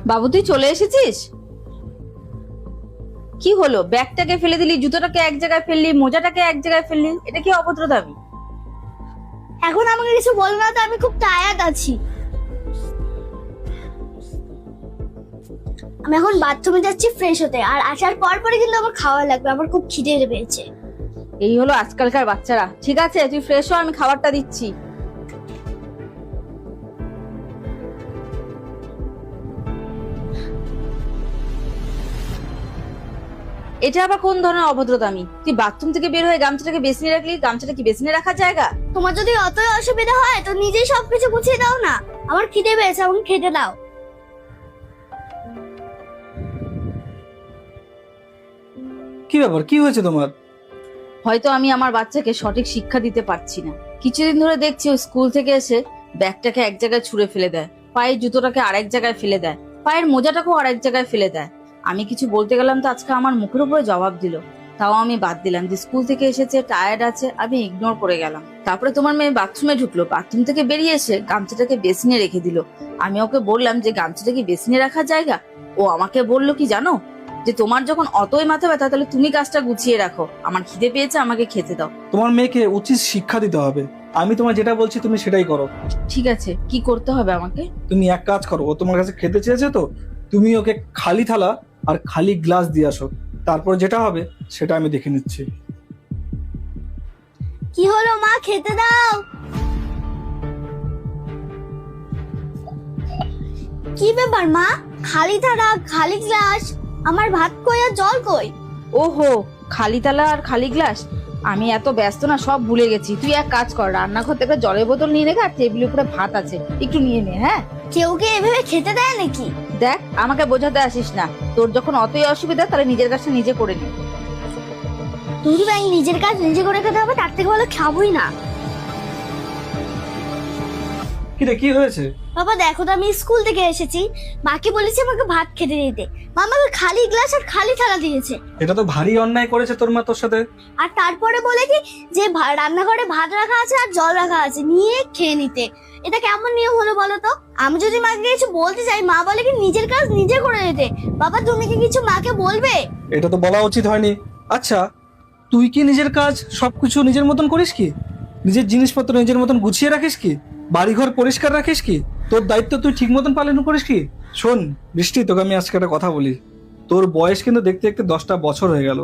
বাবু তুই চলে এসেছিস? কি হলো, ব্যাগটাকে ফেলে দিলি, জুতোটাকে এক জায়গায় ফেললি, মোজাটাকে এক জায়গায় ফেললি, এটা কি অভদ্রতামি? এখন আমাকে কিছু বলো না তো, আমি খুব টায়ার্ড আছি। আমি এখন বাথরুমে যাচ্ছি ফ্রেশ হতে, আর আসার পর পরে কিন্তু আমার খাওয়া লাগবে, আমার খুব খিদে পেয়েছে। এই হলো আজকালকার বাচ্চারা। ঠিক আছে, তুই ফ্রেশ হ, আমি খাবারটা দিচ্ছি। এটা আবার কোন ধরনের অভদ্রতামি? তুই বাথরুম থেকে বের হয়ে গামছাটাকে বেসিনে রাখলি, গামছাটা কি বেসিনে রাখার জায়গা? তোমার যদি অতই অসুবিধা হয় তো নিজেই সবকিছু গুছিয়ে দাও না। আমার খিদে পেয়েছে, আমাকে খেতে দাও। কি ব্যাপার, কি হয়েছে তোমার? হয়তো আমি আমার বাচ্চাকে সঠিক শিক্ষা দিতে পারছি না। কিছুদিন ধরে দেখছি ও স্কুল থেকে এসে ব্যাগটাকে এক জায়গায় ছুঁড়ে ফেলে দেয়, পায়ের জুতোটাকে আরেক জায়গায় ফেলে দেয়, পায়ের মোজাটাকেও আরেক জায়গায় ফেলে দেয়। আমি কিছু বলতে গেলাম তো আজকে আমার মুখের উপরে জবাব দিল। তাও আমি বাদ দিলাম, যে স্কুল থেকে এসেছে, টায়ার্ড আছে, আমি ইগনোর করে গেলাম। তারপরে তোমার মেয়ে বাথরুমে ঢুকলো, বাথরুম থেকে বেরিয়ে এসে গামছাটাকে বেসিনে রেখে দিল। আমি ওকে বললাম যে গামছাটা কি বেসিনে রাখার জায়গা? ও আমাকে বললো কি জানো, যে তোমার যখন অতই মাথা ব্যথা তাহলে তুমি কাজটা গুছিয়ে রাখো, আমার খিদে পেয়েছে, আমাকে খেতে দাও। তোমার মেয়েকে উচিত শিক্ষা দিতে হবে। আমি তোমার যেটা বলছি তুমি সেটাই করো। ঠিক আছে, কি করতে হবে আমাকে? তুমি এক কাজ করো, ও তোমার কাছে খেতে চেয়েছে তো তুমি ওকে খালি থালা আর খালি গ্লাস দিয়ে আসো। তারপর যেটা হবে সেটা আমি দেখে নিচ্ছি। কি হলো মা, খেতে দাও। কি ব্যাপার মা, খালি থালা খালি গ্লাস, আমার ভাত কই আর জল কই? ওহো, খালি থালা আর খালি গ্লাস, আমি এত ব্যস্ত না, সব ভুলে গেছি। তুই এক কাজ কর, রান্নাঘর থেকে জলের বোতল নিয়ে রেখে, আর টেবিলের উপরে ভাত আছে, একটু নিয়ে নে। হ্যাঁ, কেউ কে এভাবে খেতে দেয় নাকি? দেখ, আমাকে বোঝাতে আসিস না। তোর যখন অতই অসুবিধা তাহলে নিজের কাজটা নিজে করে নে। তুমি ভাই নিজের কাজ নিজে করে খেতে হবে, তার থেকে ভালো খাবোই না। কিরে, কি হয়েছে? বাবা দেখো তো, আমি স্কুল থেকে এসেছি, মাকে বলেছি আমাকে ভাত খেতে দিতে, মা আমাকে খালি গ্লাস আর খালি থালা দিয়েছে। এটা তো ভারী অন্যায় করেছে তোর মা তোর সাথে। আর তারপরে বলে কি যে রান্নাঘরে ভাত রাখা আছে আর জল রাখা আছে, নিয়ে খেয়ে নিতে। এটা কেমন নিয়ম হলো বলো তো? আমি যদি মাকে কিছু বলতে চাই, মা বলে কি নিজের কাজ নিজে করে নিতে। বাবা তুমি কি কিছু মাকে বলবে? এটা তো বলা উচিত হয়নি। আচ্ছা, তুই কি নিজের কাজ সবকিছু নিজের মতন করিস কি? নিজের জিনিসপত্র নিজের মতন গুছিয়ে রাখিস কি? বাড়িঘর পরিষ্কার রাখিস কি? তোর দায়িত্ব তুই ঠিক মতন পালন করিস কি? শোন বৃষ্টি, তোকে আমি আজকে একটা কথা বলি। তোর বয়স কিন্তু দেখতে দেখতে 10টা বছর হয়ে গেল।